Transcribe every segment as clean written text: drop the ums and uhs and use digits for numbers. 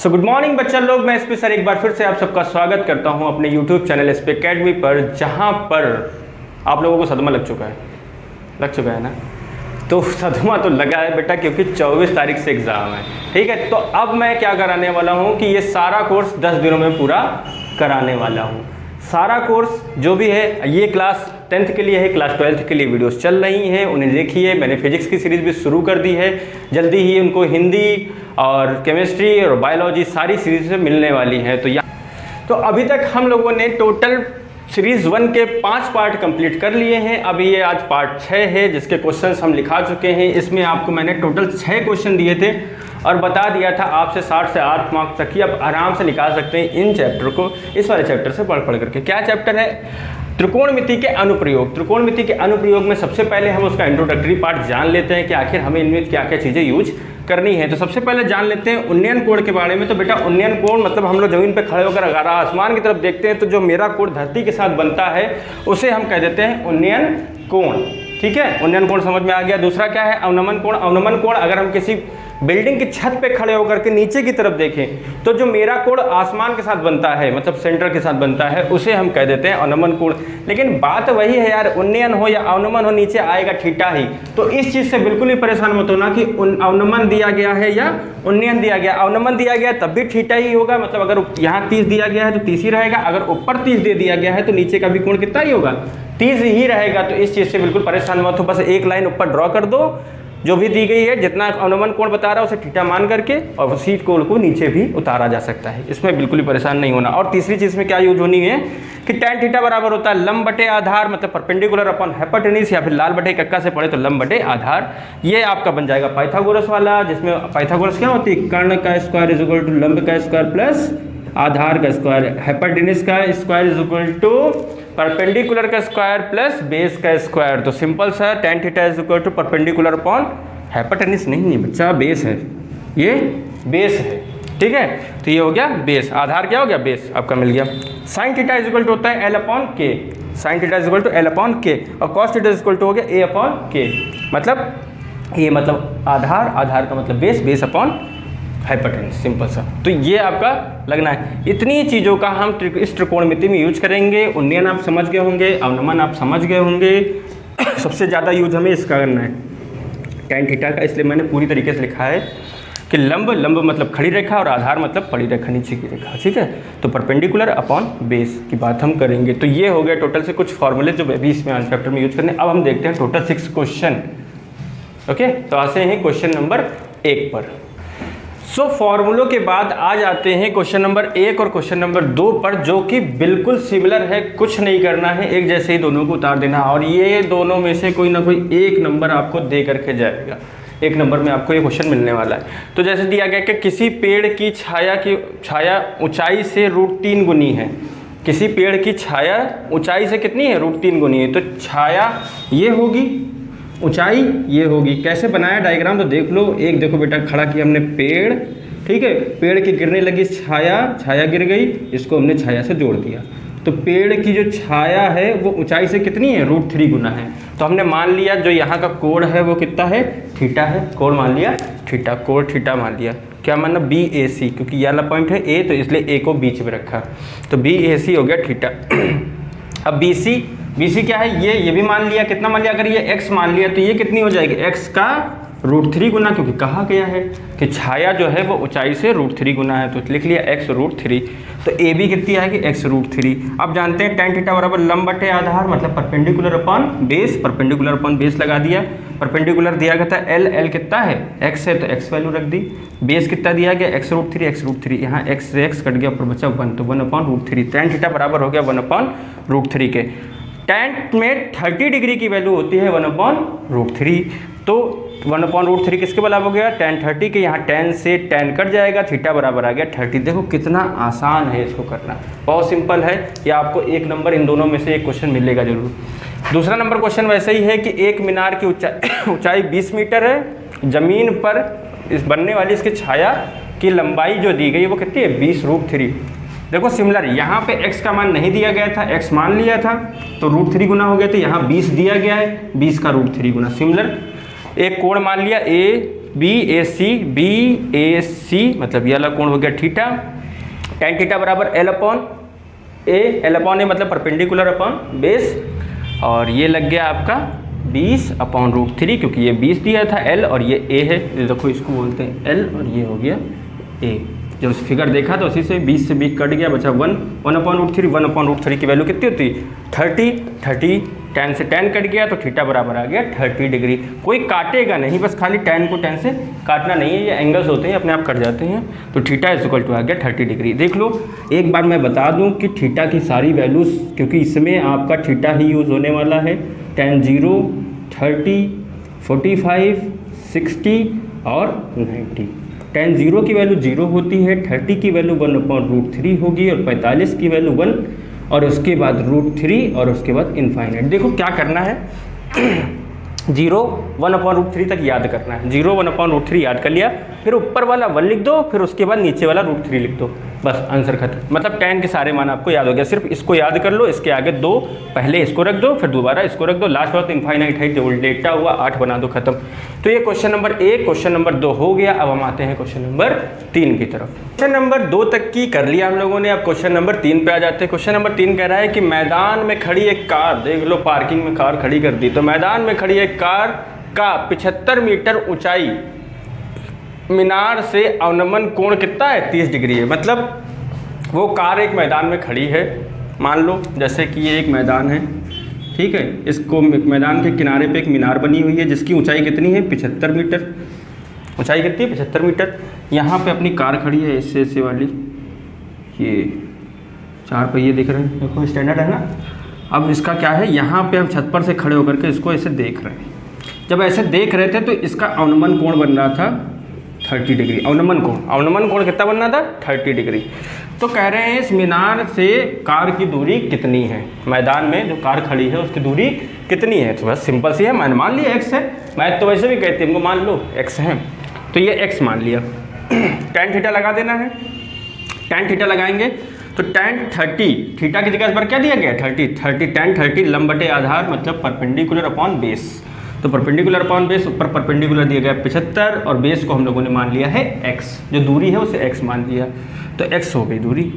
So good morning बच्चा लोग, मैं एसपी सर एक बार फिर से आप सबका स्वागत करता हूं अपने यूट्यूब चैनल एसपी अकेडमी पर, जहां पर आप लोगों को सदमा लग चुका है ना। तो सदमा तो लगा है बेटा, क्योंकि 24 तारीख से एग्ज़ाम है। ठीक है, तो अब मैं क्या कराने वाला हूं कि ये सारा कोर्स 10 दिनों में पूरा कराने वाला हूं। सारा कोर्स जो भी है, ये क्लास 10th के लिए है, क्लास 12th के लिए वीडियोस चल रही हैं, उन्हें देखिए। मैंने फिजिक्स की सीरीज़ भी शुरू कर दी है, जल्दी ही उनको हिंदी और केमिस्ट्री और बायोलॉजी सारी सीरीज में मिलने वाली है। तो अभी तक हम लोगों ने टोटल सीरीज़ 1 के 5 पार्ट कंप्लीट कर लिए हैं। अभी ये आज पार्ट 6 है, जिसके क्वेश्चंस हम लिखा चुके हैं। इसमें आपको मैंने टोटल 6 क्वेश्चन दिए थे और बता दिया था आपसे 60 से 8 मार्क्स तक की आप आराम से निकाल सकते हैं इन चैप्टर को, इस वाले चैप्टर से पढ़ करके। क्या चैप्टर है? त्रिकोणमिति के अनुप्रयोग। त्रिकोणमिति के अनुप्रयोग में सबसे पहले हम उसका इंट्रोडक्टरी पार्ट जान लेते हैं कि आखिर हमें इनमें क्या क्या चीज़ें यूज करनी है। तो सबसे पहले जान लेते हैं उन्नयन कोण के बारे में। तो बेटा उन्नयन कोण मतलब हम लोग जमीन पे खड़े होकर अगर आसमान की तरफ देखते हैं तो जो मेरा कोण धरती के साथ बनता है उसे हम कह देते हैं उन्नयन कोण। ठीक है, उन्नयन कोण समझ में आ गया। दूसरा क्या है? अवनमन कोण। अवनमन कोण अगर हम किसी बिल्डिंग की छत पे खड़े होकर के नीचे की तरफ देखें तो जो मेरा कोण आसमान के साथ बनता है, मतलब सेंटर के साथ बनता है, उसे हम कह देते हैं अवनमन कोण। लेकिन बात वही है यार, उन्नयन हो या अवनमन हो, नीचे आएगा थीटा ही। तो इस चीज़ से बिल्कुल ही परेशान मत होना कि अवनमन दिया गया है या उन्नयन दिया गया। अवनमन दिया गया तब भी थीटा ही होगा, मतलब अगर यहाँ 30 दिया गया है तो 30 ही रहेगा। अगर ऊपर 30 दे दिया गया है तो नीचे का भी कोण कितना ही होगा? 30 ही रहेगा। तो इस चीज़ से बिल्कुल परेशान मत हो, बस एक लाइन ऊपर ड्रॉ कर दो जो भी दी गई है, जितना अवनमन कोण बता रहा है उसे थीटा मान करके, और उसी कोण को नीचे भी उतारा जा सकता है। इसमें बिल्कुल ही परेशान नहीं होना। और तीसरी चीज़ में क्या यूज होनी है कि tan थीटा बराबर होता है लंब बटे आधार, मतलब परपेंडिकुलर अपॉन हाइपोटेन्यूज, या फिर लाल बटे कक्का से पढ़े तो लंब बटे आधार। ये आपका बन जाएगा पाइथागोरस वाला, जिसमें पाइथागोरस क्या होती है? कर्ण का स्क्वायर इज इक्वल टू लंब का स्क्वायर प्लस आधार का स्क्वायर, हाइपोटेन्यूज का square is equal to perpendicular का स्क्वायर प्लस बेस का स्क्वायर। तो सिंपल सा tan theta is equal to perpendicular upon hypotenuse नहीं है बच्चा, बेस है, ये बेस है। ठीक है, तो ये हो गया बेस। आधार क्या हो गया? बेस आपका मिल गया। Sine theta is equal to होता है L upon K. Sine theta is equal to L upon K, और cos theta is equal to हो गया A अपॉन के। मतलब ये मतलब आधार, आधार का मतलब base, base upon hypotenuse, simple सा। तो ये आपका लगना है। इतनी चीज़ों का हम इस त्रिकोणमिति में यूज करेंगे। उन्नयन आप समझ गए होंगे, अवनमन आप समझ गए होंगे। सबसे ज़्यादा यूज हमें इसका करना है tan थीटा का, इसलिए मैंने पूरी तरीके से लिखा है कि लंब, लंब मतलब खड़ी रेखा, और आधार मतलब पड़ी रेखा, नीचे की रेखा। ठीक है, तो परपेंडिकुलर अपॉन बेस की बात हम करेंगे। तो ये हो गया टोटल से कुछ फॉर्मूले जो अभी इसमें आज चैप्टर में यूज करने। अब हम देखते हैं टोटल 6 क्वेश्चन। ओके, तो आते हैं क्वेश्चन नंबर 1 पर। फॉर्मूलों के बाद आ जाते हैं क्वेश्चन नंबर 1 और क्वेश्चन नंबर 2 पर, जो कि बिल्कुल सिमिलर है। कुछ नहीं करना है, एक जैसे ही दोनों को उतार देना, और ये दोनों में से कोई ना कोई एक नंबर आपको दे करके जाएगा। एक नंबर में आपको ये क्वेश्चन मिलने वाला है। तो जैसे दिया गया कि किसी पेड़ की छाया ऊंचाई से √3 गुनी है। किसी पेड़ की छाया ऊंचाई से कितनी है? √3 गुनी है। तो छाया ये होगी, ऊंचाई ये होगी। कैसे बनाया डायग्राम? तो देख लो। एक देखो बेटा, खड़ा किया हमने पेड़, ठीक है, पेड़ की गिरने लगी छाया, छाया गिर गई, इसको हमने छाया से जोड़ दिया। तो पेड़ की जो छाया है वो ऊंचाई से कितनी है? √3 गुना है। तो हमने मान लिया जो यहाँ का कोण है वो कितना है? थीटा है। कोण मान लिया थीटा, कोण थीटा मान लिया। क्या मानना? BAC, क्योंकि ये वाला पॉइंट है A, तो इसलिए A को बीच में रखा, तो BAC हो गया थीटा। अब BC क्या है? ये भी मान लिया। कितना मान लिया? अगर ये x मान लिया तो ये कितनी हो जाएगी? x का √3 गुना, क्योंकि कहा गया है कि छाया जो है वो ऊंचाई से √3 गुना है, तो लिख लिया x √3। तो ए भी कितनी आएगी? x √3। अब जानते हैं tan थीटा बराबर लंब बटे आधार, मतलब perpendicular upon base. Perpendicular upon base लगा दिया। परपेंडिकुलर दिया गया था L कितना है? x है, तो x वैल्यू रख दी। बेस कितना दिया गया? x √3। यहाँ x से x कट गया, ऊपर बचा 1, तो 1/√3। tan थीटा बराबर हो गया 1/√3 के। tan में 30 डिग्री की वैल्यू होती है 1/√3। तो 1/√3 किसके बराबर हो गया? tan 30 के। यहाँ tan से tan कट जाएगा, थीटा बराबर आ गया 30। देखो कितना आसान है इसको करना, बहुत सिंपल है। या आपको एक नंबर इन दोनों में से एक क्वेश्चन मिलेगा जरूर। दूसरा नंबर क्वेश्चन वैसे ही है कि एक मीनार की ऊंचाई 20 मीटर है। जमीन पर इस बनने वाली इसकी छाया की लंबाई जो दी गई वो कितनी है? 20√3। देखो सिमिलर, यहाँ पे x का मान नहीं दिया गया था, x मान लिया था तो √3 गुना हो गया, तो यहाँ 20 दिया गया है, 20 का √3 गुना। सिमिलर, एक कोण मान लिया A BAC मतलब ये वाला कोण हो गया थीटा, tan थीटा बराबर L अपॉन ए मतलब परपेंडिकुलर अपॉन बेस, और ये लग गया आपका 20/√3 क्योंकि ये 20 दिया था L और ये A है, ये देखो इसको बोलते हैं L और ये हो गया A। जब फिगर देखा तो उसी से 20 से 20 कट गया, बचा 1/√3। 1/√3 की वैल्यू कितनी होती है 30, tan से tan कट गया तो थीटा बराबर आ गया 30 डिग्री। कोई काटेगा नहीं, बस खाली tan को tan से काटना नहीं है, ये एंगल्स होते हैं अपने आप कट जाते हैं। तो थीटा इक्वल टू आ गया 30 डिग्री। देख लो एक बार मैं बता दूं कि थीटा की सारी वैल्यूज़, क्योंकि इसमें आपका थीटा ही यूज़ होने वाला है, tan 0, 30, 45, 60 और 90। tan 0 की वैल्यू 0 होती है, 30 की वैल्यू 1/√3 होगी और 45 की वैल्यू 1 और उसके बाद √3 और उसके बाद इनफाइनाइट। देखो क्या करना है 0 1/√3 तक याद करना है। 0 1/√3 याद कर लिया, फिर ऊपर वाला 1 लिख दो, फिर उसके बाद नीचे वाला √3 लिख दो, बस आंसर खत्म। मतलब tan के सारे मान आपको याद हो गया। सिर्फ इसको याद कर लो, इसके आगे 2 पहले इसको रख दो, फिर दोबारा इसको रख दो, लास्ट बात इनफाइनाइट है, उल्टा हुआ 8 बना दो, खत्म। तो ये क्वेश्चन नंबर 1, क्वेश्चन नंबर 2 हो गया। अब हम आते हैं क्वेश्चन नंबर 3 की तरफ। क्वेश्चन नंबर 2 तक की कर लिया हम लोगों ने, अब क्वेश्चन नंबर 3 पे आ जाते हैं। क्वेश्चन नंबर 3 कह रहा है कि मैदान में खड़ी एक कार, देख लो पार्किंग में कार खड़ी कर दी, तो मैदान में खड़ी एक कार का 75 मीटर ऊंचाई मीनार से अवनमन कोण कितना है 30 डिग्री है। मतलब वो कार एक मैदान में खड़ी है, मान लो जैसे कि ये एक मैदान है, ठीक है, इसको मैदान के किनारे पे एक मीनार बनी हुई है जिसकी ऊंचाई कितनी है 75 मीटर। ऊंचाई कितनी है 75 मीटर। यहाँ पे अपनी कार खड़ी है ऐसे वाली, ये 4 पहिए दिख रहे हैं, देखो स्टैंडर्ड है ना। अब इसका क्या है, यहाँ पे हम छत पर से खड़े होकर के इसको ऐसे देख रहे हैं। जब ऐसे देख रहे थे तो इसका अवनमन कोण बन रहा था 30 डिग्री। अवनमन कोण कितना बनना था 30 डिग्री। तो कह रहे हैं इस मीनार से कार की दूरी कितनी है, मैदान में जो कार खड़ी है उसकी दूरी कितनी है। तो बस सिंपल सी है, मैंने मान लिया x है, मैथ तो वैसे भी कहती है हमको मान लो x है, तो ये x मान लिया। tan थीटा लगा देना है, tan थीटा लगाएंगे तो tan 30, थीटा की जगह पर क्या दिया गया 30 tan 30 लंब बटे आधार मतलब परपेंडिकुलर अपॉन बेस। तो परपेंडिकुलर अपॉन बेस, ऊपर परपेंडिकुलर दिया गया 75 और बेस को हम लोगों ने मान लिया है x, जो दूरी है उसे x मान लिया, तो x हो गई दूरी,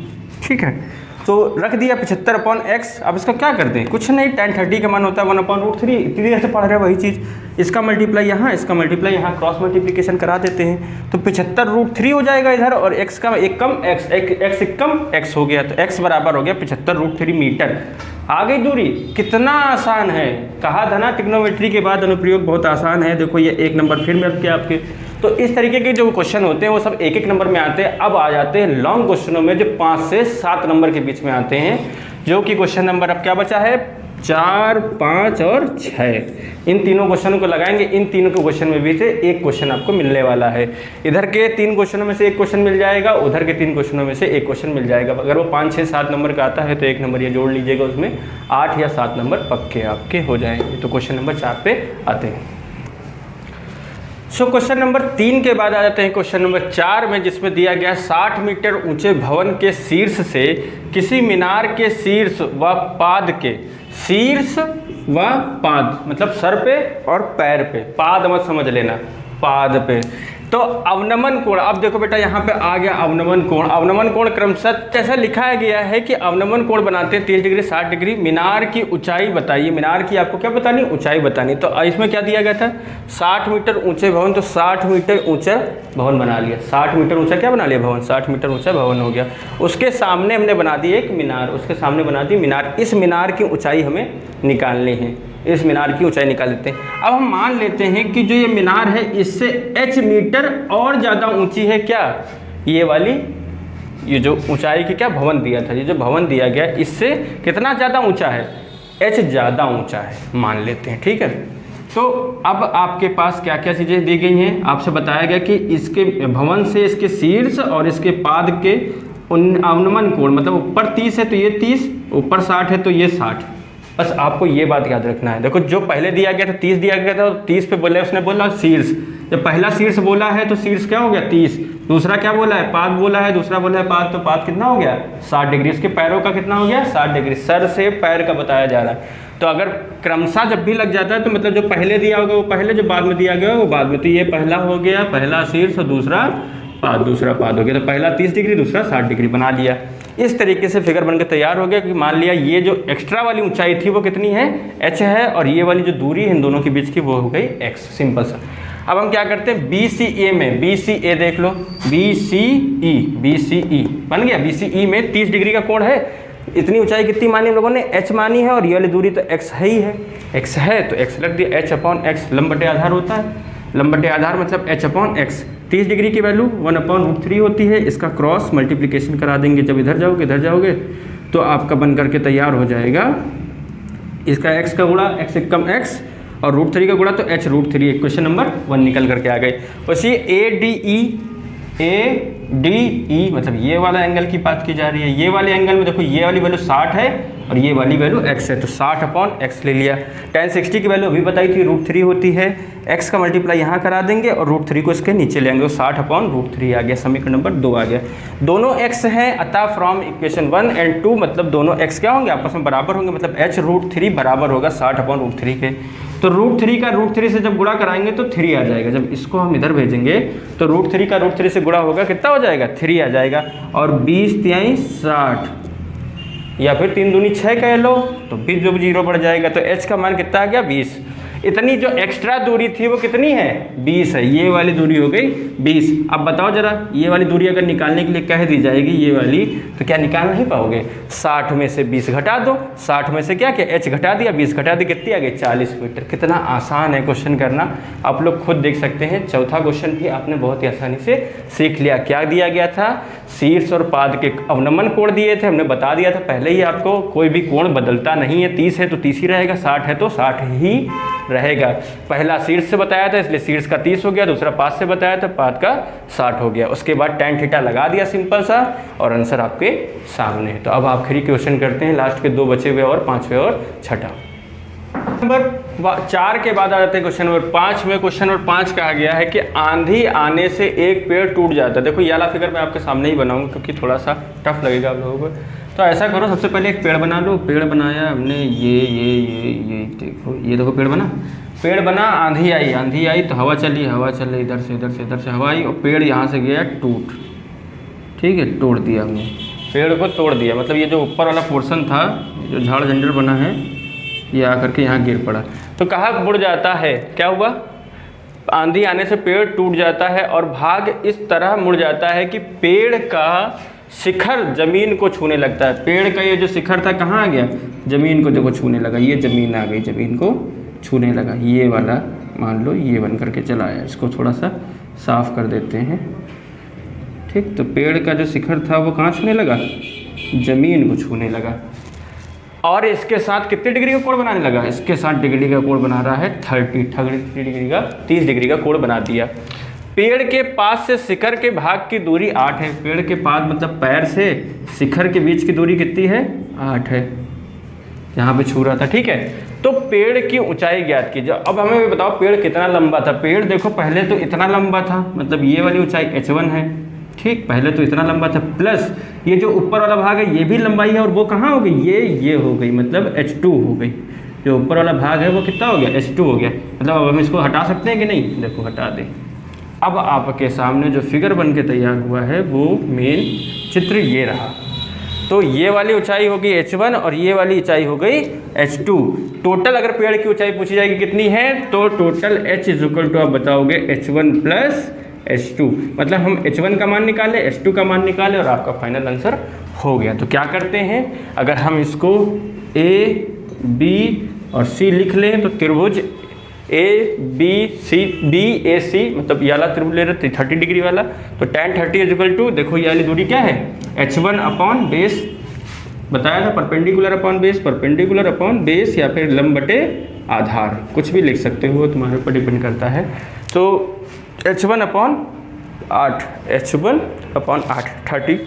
ठीक है। तो रख दिया 75/x। अब इसका क्या करते हैं, कुछ नहीं, tan 30 का मान होता है 1/√3, इतनी देर से पढ़ रहे हैं वही चीज़, इसका मल्टीप्लाई यहाँ, इसका मल्टीप्लाई यहाँ, क्रॉस मल्टीप्लिकेशन करा देते हैं, तो 75√3 हो जाएगा इधर, और x का एक कम x, x एक कम x हो गया, तो x बराबर हो गया 75√3 मीटर। आ गई दूरी। कितना आसान है, कहा था ना ट्रिग्नोमेट्री के बाद अनुप्रयोग बहुत आसान है। देखो ये 1 नंबर फिर मिल गया आपके। तो इस तरीके के जो क्वेश्चन होते हैं वो सब 1-1 नंबर में आते हैं। अब आ जाते हैं लॉन्ग क्वेश्चनों में जो 5 से 7 नंबर के बीच में आते हैं, जो कि क्वेश्चन नंबर अब क्या बचा है 4, 5 और 6। इन तीनों क्वेश्चनों को लगाएंगे। इन तीनों के क्वेश्चन में भी से एक क्वेश्चन आपको मिलने वाला है। इधर के 3 क्वेश्चनों में से एक क्वेश्चन मिल जाएगा, उधर के 3 क्वेश्चनों में से एक क्वेश्चन मिल जाएगा। अगर वो 5, 6, 7 नंबर का आता है तो 1 नंबर ये जोड़ लीजिएगा, उसमें 8 या 7 नंबर पक्के आपके हो जाएंगे। तो क्वेश्चन नंबर 4 पे आते हैं। सो क्वेश्चन नंबर 3 के बाद आ जाते हैं क्वेश्चन नंबर 4 में, जिसमें दिया गया 60 मीटर ऊंचे भवन के शीर्ष से किसी मीनार के शीर्ष व पाद के, शीर्ष व पाद मतलब सर पे और पैर पे, पाद मत समझ लेना, पाद पे, तो अवनमन कोण। अब देखो बेटा यहाँ पे आ गया अवनमन कोण। अवनमन कोण क्रमशः ऐसा लिखा गया है कि अवनमन कोण बनाते हैं 30 डिग्री 60 डिग्री। मीनार की ऊंचाई बताइए, मीनार की आपको क्या बतानी, ऊंचाई बतानी। तो इसमें क्या दिया गया था 60 मीटर ऊंचे भवन, तो 60 मीटर ऊंचा भवन बना लिया। 60 मीटर ऊंचा क्या बना लिया भवन, 60 मीटर ऊंचा भवन हो गया। उसके सामने हमने बना दी एक मीनार, उसके सामने बना दी मीनार। इस मीनार की ऊंचाई हमें निकालनी है, इस मीनार की ऊंचाई निकाल लेते हैं। अब हम मान लेते हैं कि जो ये मीनार है इससे h मीटर और ज़्यादा ऊंची है। क्या ये वाली, ये जो ऊंचाई की क्या भवन दिया था, ये जो भवन दिया गया इससे कितना ज़्यादा ऊंचा है, h ज़्यादा ऊंचा है, मान लेते हैं, ठीक है। तो अब आपके पास क्या क्या चीज़ें दी गई हैं, आपसे बताया गया कि इसके भवन से इसके शीर्ष और इसके पाद के अवनमन कोण, मतलब ऊपर 30 है तो ये 30, ऊपर 60 है तो ये 60। बस आपको ये बात याद रखना है। देखो जो पहले दिया गया था 30 दिया गया था, 30 पे बोले उसने बोला शीर्ष, जब पहला शीर्ष बोला है तो शीर्ष क्या हो गया 30, दूसरा क्या बोला है पाद बोला है, दूसरा बोला है पाद, तो पाद कितना हो गया 60 डिग्री। इसके पैरों का कितना हो गया 60 डिग्री, सर से पैर का बताया जा रहा है। तो अगर क्रमशः जब भी लग जाता है तो मतलब जो पहले दिया होगा वो पहले, जो बाद में दिया गया वो बाद में। तो ये पहला हो गया, पहला शीर्ष और दूसरा पाद, दूसरा पाद हो गया। तो पहला 30 डिग्री, दूसरा 60 डिग्री बना लिया। इस तरीके से फिगर बनकर तैयार हो गया कि मान लिया ये जो एक्स्ट्रा वाली ऊंचाई थी वो कितनी है h है, और ये वाली जो दूरी है इन दोनों के बीच की वो हो गई x। सिंपल सा। अब हम क्या करते हैं BCA में, BCA देख लो, BCE बन गया। BCE में 30 डिग्री का कोण है। इतनी ऊंचाई कितनी मानी हम लोगों ने h मानी है, और ये वाली दूरी तो x है ही है, x है तो x रख दिया, h/x लंब बटे आधार होता है, लंब बटे आधार मतलब h/x। 30 डिग्री की वैल्यू 1/√3 होती है। इसका क्रॉस मल्टीप्लिकेशन करा देंगे, जब इधर जाओगे तो आपका बन करके तैयार हो जाएगा। इसका x का गुणा x एकम x और √3 का गुणा तो h√3। क्वेश्चन नंबर 1 निकल करके आ गए। उसी ADE मतलब ये वाला एंगल की बात की जा रही है। ये वाले एंगल में देखो ये वाली वैल्यू 60 है और ये वाली वैल्यू x है, तो 60/x ले लिया। tan 60 की वैल्यू अभी बताई थी √3 होती है, x का मल्टीप्लाई यहाँ करा देंगे और √3 को इसके नीचे ले आएंगे, तो 60/√3 आ गया। समीकरण नंबर 2 आ गया। दोनों x हैं, अतः फ्रॉम इक्वेशन 1 एंड 2 मतलब दोनों x क्या होंगे आपस में बराबर होंगे, मतलब h√3 बराबर होगा 60/√3 के। तो √3 का √3 से जब गुणा कराएंगे तो 3 आ जाएगा। जब इसको हम इधर भेजेंगे तो √3 का √3 से गुणा होगा, कितना हो जाएगा 3 आ जाएगा। और 20 तिहाई 60 या फिर 3 दूनी 6 कह लो तो फिर जो 0 बढ़ जाएगा, तो h का मान कितना आ गया 20। इतनी जो एक्स्ट्रा दूरी थी वो कितनी है 20 है, ये वाली दूरी हो गई 20। अब बताओ जरा, ये वाली दूरी अगर निकालने के लिए कह दी जाएगी ये वाली, तो क्या निकाल नहीं पाओगे। 60 में से 20 घटा दो, 60 में से क्या h घटा दिया, 20 घटा दी, कितनी आ गई 40 मीटर। कितना आसान है क्वेश्चन करना, आप लोग खुद देख सकते हैं। चौथा क्वेश्चन भी आपने बहुत ही आसानी से सीख लिया। क्या दिया गया था, शीर्ष और पाद के अवनमन कोण दिए थे, हमने बता दिया था पहले ही आपको, कोई भी कोण बदलता नहीं है। 30 है तो 30 ही रहेगा, 60 है तो 60 ही रहेगा। पहला शीर्ष से बताया था इसलिए शीर्ष का 30 हो गया, दूसरा पाद से बताया था पाद का 60 हो गया। उसके बाद tan थीटा लगा दिया सिंपल सा, और आंसर आपके सामने है। तो अब आखिरी क्वेश्चन करते हैं, लास्ट के 2 बचे हुए और 5वें और छठा। नंबर 4 के बाद आ जाते हैं क्वेश्चन नंबर 5 में। क्वेश्चन नंबर 5 कहा गया है कि आंधी आने से एक पेड़ टूट जाता है। देखो ये वाला फिगर मैं आपके सामने ही बनाऊंगा क्योंकि थोड़ा सा टफ लगेगा आप लोगों को। तो ऐसा करो, सबसे पहले एक पेड़ बना लो। पेड़ बनाया हमने, ये देखो पेड़ बना, पेड़ बना, आंधी आई तो हवा चली, इधर से हवा आई और पेड़ यहाँ से गया टूट, ठीक है, तोड़ दिया हमने, पेड़ को तोड़ दिया। मतलब ये जो ऊपर वाला पोर्शन था, जो झाड़ झंझर बना है, ये आकर के यहाँ गिर पड़ा। तो कहाँ मुड़ जाता है, क्या हुआ, आंधी आने से पेड़ टूट जाता है और भाग इस तरह मुड़ जाता है कि पेड़ का शिखर जमीन को छूने लगता है। पेड़ का ये जो शिखर था कहाँ आ गया, जमीन को देखो छूने लगा, ये जमीन आ गई, जमीन को छूने लगा। ये वाला मान लो ये बन करके चला आया, इसको थोड़ा सा साफ कर देते हैं, ठीक। तो पेड़ का जो शिखर था वो कहाँ छूने लगा, जमीन को छूने लगा। और इसके साथ कितने डिग्री का कोण बनाने लगा, इसके साथ डिग्री का कोण बना रहा है 30 डिग्री का, 30 डिग्री का कोण बना दिया। पेड़ के पास से शिखर के भाग की दूरी 8 है। पेड़ के पास मतलब पैर से शिखर के बीच की दूरी कितनी है, 8 है, यहाँ पे छू रहा था, ठीक है। तो पेड़ की ऊंचाई ज्ञात कीजिए। अब हमें बताओ पेड़ कितना लंबा था। पेड़ देखो पहले तो इतना लंबा था, मतलब ये वाली ऊंचाई h1 है, ठीक, पहले तो इतना लंबा था, प्लस ये जो ऊपर वाला भाग है ये भी लंबाई है, और वो कहाँ हो गई, ये हो गई, मतलब h2 हो गई। जो ऊपर वाला भाग है वो कितना हो गया, h2 हो गया। मतलब अब हम इसको हटा सकते हैं कि नहीं, देखो हटा दें। अब आपके सामने जो फिगर बन के तैयार हुआ है वो मेन चित्र ये रहा। तो ये वाली ऊंचाई होगी h1 और ये वाली ऊंचाई हो गई h2। टोटल अगर पेड़ की ऊंचाई पूछी जाएगी कितनी है, तो टोटल h इक्वल टू आप बताओगे h1 प्लस h2। मतलब हम h1 का मान निकाले, h2 का मान निकाले और आपका फाइनल आंसर हो गया। तो क्या करते हैं, अगर हम इसको a b और c लिख लें तो त्रिभुज BAC मतलब ये वाला त्रिभुज ले रहे 30 डिग्री वाला, तो tan 30 इक्वल टू, देखो ये वाली दूरी क्या है, h1 अपॉन बेस बताया था, परपेंडिकुलर अपॉन बेस या फिर लंब बटे आधार, कुछ भी लिख सकते हो, तुम्हारे ऊपर डिपेंड करता है। तो h1 अपॉन 8 30,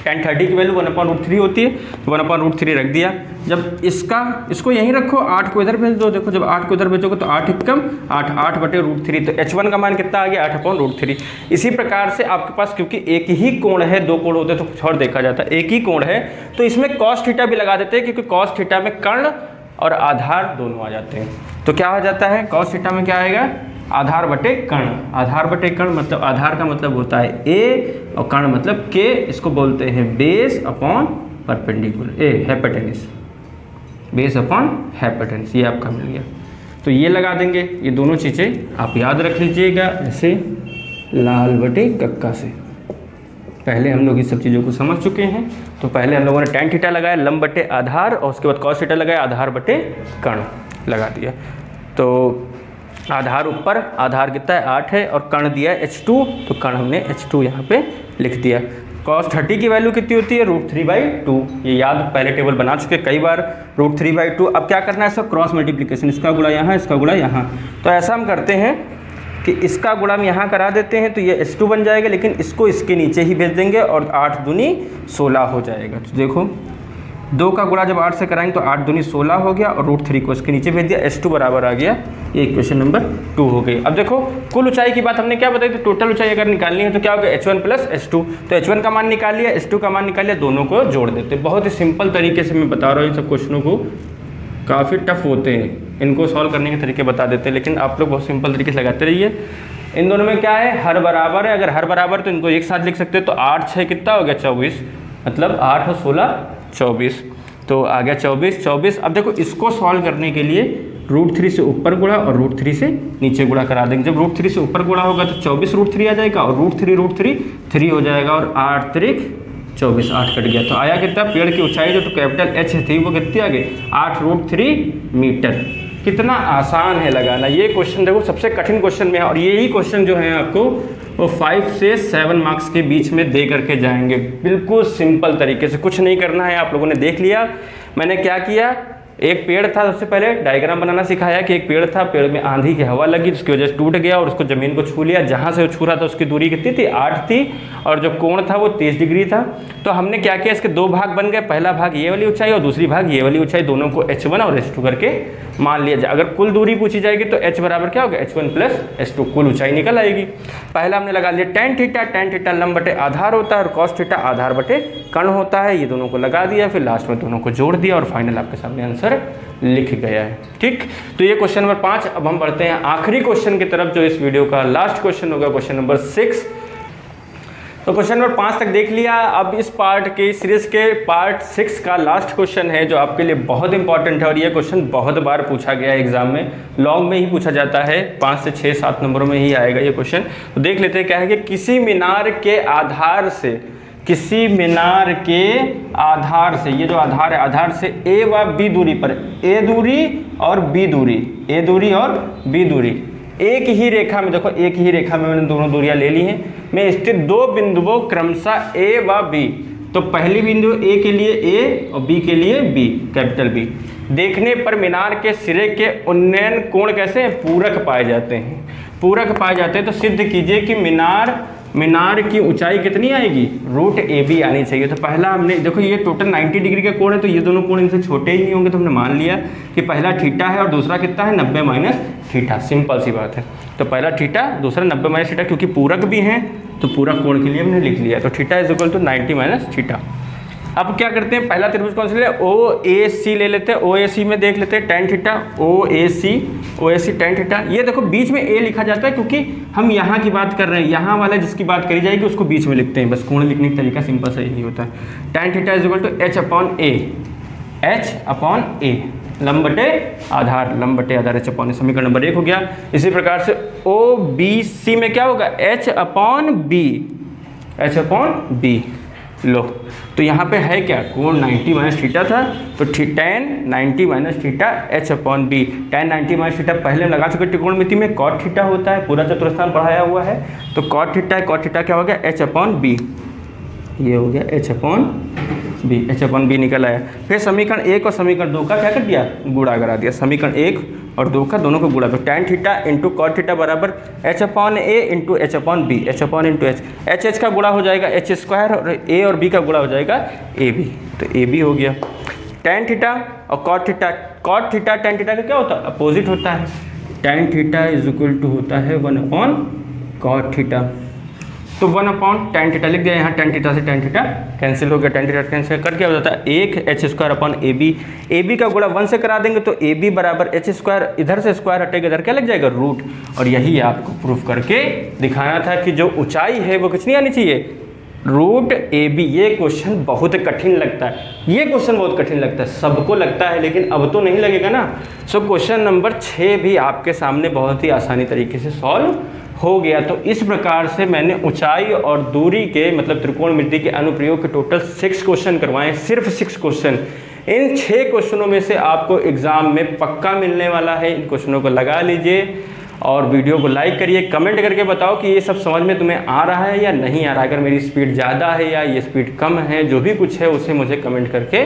tan 30 की वैल्यू 1/√3 होती है, तो 1/√3 रख दिया। जब इसको यहीं रखो, 8 को इधर भेज दो। देखो जब 8 को इधर भेजोगे तो 8 एकम 8, 8/√3, तो h1 का मान कितना आ गया 8/√3। इसी प्रकार से आपके पास क्योंकि एक ही कोण है, 2 कोण होते तो कुछ और देखा जाता, एक ही कोण है तो इसमें cos थीटा भी लगा देते हैं, क्योंकि cos थीटा में कर्ण और आधार दोनों आ जाते हैं। तो क्या हो जाता है, cos थीटा में क्या आएगा, आधार बटे कर्ण। आधार बटे कर्ण मतलब आधार का मतलब होता है a और कर्ण मतलब k, इसको बोलते हैं base upon perpendicular, hypotenuse, base upon hypotenuse, ये आपका मिल गया। तो ये लगा देंगे, ये दोनों चीज़ें आप याद रख लीजिएगा ऐसे लाल बटे कक्का से। पहले हम लोग इस सब चीज़ों को समझ चुके हैं। तो पहले हम लोगों ने tan थीटा लगाया लंब बटे आधार, और उसके बाद cos थीटा लगाया आधार बटे कर्ण लगा दिया। तो आधार ऊपर, आधार कितना है 8 है, और कर्ण दिया है h2, तो कर्ण हमने h2 यहाँ पे लिख दिया। cos 30 की वैल्यू कितनी होती है, √3/2, ये याद पहले टेबल बना चुके कई बार, √3/2। अब क्या करना है, सब क्रॉस मल्टीप्लिकेशन, इसका गुणा यहाँ, इसका गुणा यहाँ। तो ऐसा हम करते हैं कि इसका गुणा हम यहाँ करा देते हैं, तो ये h2 बन जाएगा, लेकिन इसको इसके नीचे ही भेज देंगे और 8 दूनी 16 हो जाएगा। तो देखो 2 का गुणा जब 8 से कराएंगे तो 8 दूनी 16 हो गया, और √3 को इसके नीचे भेज दिया, h2 बराबर आ गया। ये इक्वेशन नंबर 2 हो गई। अब देखो कुल ऊंचाई की बात हमने क्या बताई, तो टोटल ऊंचाई अगर निकालनी है तो क्या होगा h1 प्लस h2, तो h1 का मान निकाल लिया, h2 का मान निकाल लिया, दोनों को जोड़ देते। बहुत ही सिंपल तरीके से मैं बता रहा हूँ, इन सब क्वेश्चनों को काफ़ी टफ होते हैं, इनको सॉल्व करने के तरीके बता देते हैं, लेकिन आप लोग बहुत सिंपल तरीके से लगाते रहिए। इन दोनों में क्या है, हर बराबर है, अगर हर बराबर तो इनको एक साथ लिख सकते हो। तो 8 6 कितना हो गया 24, मतलब 8 और 16 24, तो आ गया 24। अब देखो इसको सॉल्व करने के लिए √3 से ऊपर गुणा और √3 से नीचे गुणा करा देंगे। जब √3 से ऊपर गुणा होगा तो 24 √3 आ जाएगा, और √3 3 हो जाएगा, और 8 3 24, 8 कट गया। तो आया कितना, पेड़ की ऊंचाई जो तो कैपिटल H थी वो कितनी आ गई 8√3 मीटर। कितना आसान है लगाना ये क्वेश्चन, देखो सबसे कठिन क्वेश्चन में है, और यही क्वेश्चन जो है आपको वो 5 से 7 मार्क्स के बीच में दे करके जाएंगे, बिल्कुल सिंपल तरीके से। कुछ नहीं करना है, आप लोगों ने देख लिया मैंने क्या किया। एक पेड़ था, सबसे पहले डायग्राम बनाना सिखाया कि एक पेड़ था, पेड़ में आंधी की हवा लगी जिसकी वजह से टूट गया और उसको ज़मीन को छू लिया। जहाँ से वो छू रहा था उसकी दूरी कितनी थी 8 थी, और जो कोण था वो 30 डिग्री था। तो हमने क्या किया, इसके 2 भाग बन गए, पहला भाग ये वाली ऊंचाई और दूसरी भाग ये वाली ऊंचाई, दोनों को h1 और h2 करके मान लिया जाए। अगर कुल दूरी पूछी जाएगी तो h बराबर क्या होगा h1 प्लस h2, कुल ऊंचाई निकल आएगी। पहला हमने लगा लिया tan थीटा लंब बटे आधार होता है, और cos थीटा आधार बटे कर्ण होता है, ये दोनों को लगा दिया, फिर लास्ट में दोनों को जोड़ दिया, और फाइनल आपके सामने आंसर लिख गया है। ठीक, तो ये क्वेश्चन नंबर 5। अब हम बढ़ते हैं आखिरी क्वेश्चन की तरफ, जो इस वीडियो का लास्ट क्वेश्चन होगा, क्वेश्चन नंबर 6। तो क्वेश्चन नंबर 5 तक देख लिया। अब इस पार्ट के सीरीज के पार्ट 6 का लास्ट क्वेश्चन है, जो आपके लिए बहुत इंपॉर्टेंट है, और ये क्वेश्चन बहुत बार पूछा गया है एग्जाम में, लॉन्ग में ही पूछा जाता है, 5 से 6 7 नंबरों में ही आएगा ये क्वेश्चन। तो देख लेते हैं क्या है कि किसी मीनार के आधार से, किसी मीनार के आधार से, ये जो आधार है, आधार से A व B दूरी पर, A दूरी और B दूरी, A दूरी और B दूरी, एक ही रेखा में, देखो एक ही रेखा में मैंने दोनों दूरियां ले ली हैं, में स्थित 2 बिंदुओं क्रमशः A व B। तो पहली बिंदु A के लिए A और B के लिए B, कैपिटल B। देखने पर मीनार के सिरे के उन्नयन कोण कैसे हैं, पूरक पाए जाते हैं, पूरक पाए जाते हैं। तो सिद्ध कीजिए कि मीनार की ऊंचाई कितनी आएगी, √AB आनी चाहिए। तो पहला हमने देखो ये टोटल 90 डिग्री का कोण है, तो ये दोनों कोण इनसे छोटे ही नहीं होंगे, तो हमने मान लिया कि पहला थीटा है और दूसरा कितना है 90 माइनस थीटा, सिंपल सी बात है। तो पहला थीटा, दूसरा 90 माइनस थीटा, क्योंकि पूरक भी हैं तो पूरक कोण के लिए हमने लिख लिया। तो theta is equal to 90 minus theta. अब क्या करते हैं, पहला त्रिभुज कौन सा ले, OAC ले लेते हैं। OAC में देख लेते हैं tan theta, OAC tan theta. ये देखो बीच में A लिखा जाता है क्योंकि हम यहाँ की बात कर रहे हैं, यहाँ वाला जिसकी बात करी जाएगी उसको बीच में लिखते हैं, बस कोण लिखने का तरीका सिंपल सा यही होता है। tan theta is equal to H/A, लंब बटे आधार, लंब बटे आधार H/A, समीकरण नंबर 1 हो गया। इसी प्रकार से OBC में क्या होगा, H/B। लो, तो यहाँ पे है क्या, कोण 90 माइनस थीटा था, तो tan 90 minus theta H/B। tan 90 minus theta पहले लगा चुके त्रिकोणमिति में, cot थीटा होता है, पूरा चतुर्थांश पढ़ाया हुआ है, तो cot थीटा क्या हो गया H/B, ये हो गया बी, H/B निकल आया। फिर समीकरण 1 और समीकरण 2 का क्या कर दिया, गुणा करा दिया। समीकरण 1 और 2 का दोनों को गुणा कर, tan theta into cot theta बराबर H/A into H/B, H/H into H का गुणा हो जाएगा H² और A और B का गुणा हो जाएगा AB, तो AB हो गया। tan थीटा और कॉट थीटा tan थीटा का क्या होता है, अपोजिट होता है। tan theta is equal to होता है 1/cot थीटा, तो 1/tan थीटा लिख दिया यहाँ। tan थीटा से tan थीटा कैंसिल हो गया, tan थीटा कैंसिल कर क्या हो जाता है 1 H² AB का गुणा 1 से करा देंगे तो AB बराबर H², इधर से स्क्वायर हटेगा इधर क्या लग जाएगा रूट। और यही आपको प्रूफ करके दिखाना था कि जो ऊंचाई है वो कितनी आनी चाहिए, रूट AB। ये क्वेश्चन बहुत कठिन लगता है, ये क्वेश्चन बहुत कठिन लगता है, सबको लगता है लेकिन अब तो नहीं लगेगा ना। सो क्वेश्चन नंबर 6 भी आपके सामने बहुत ही आसानी तरीके से सॉल्व हो गया। तो इस प्रकार से मैंने ऊंचाई और दूरी के मतलब त्रिकोणमिति के अनुप्रयोग के टोटल 6 क्वेश्चन करवाए, सिर्फ 6 क्वेश्चन। इन 6 क्वेश्चनों में से आपको एग्जाम में पक्का मिलने वाला है। इन क्वेश्चनों को लगा लीजिए और वीडियो को लाइक करिए, कमेंट करके बताओ कि ये सब समझ में तुम्हें आ रहा है या नहीं आ रहा है। अगर मेरी स्पीड ज़्यादा है या ये स्पीड कम है, जो भी कुछ है उसे मुझे कमेंट करके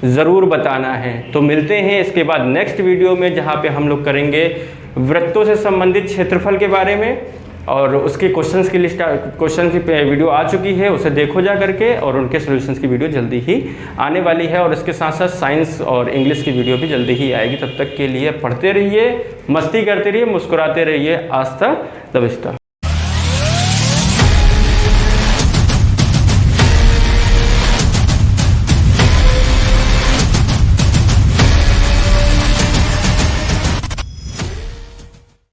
ज़रूर बताना है। तो मिलते हैं इसके बाद नेक्स्ट वीडियो में, जहाँ पे हम लोग करेंगे वृत्तों से संबंधित क्षेत्रफल के बारे में, और उसके क्वेश्चंस की लिस्ट, क्वेश्चन की वीडियो आ चुकी है, उसे देखो जा करके, और उनके सॉल्यूशंस की वीडियो जल्दी ही आने वाली है। और इसके साथ साथ साइंस और इंग्लिश की वीडियो भी जल्दी ही आएगी। तब तक के लिए पढ़ते रहिए, मस्ती करते रहिए, मुस्कुराते रहिए। आज तक दबिश्ता।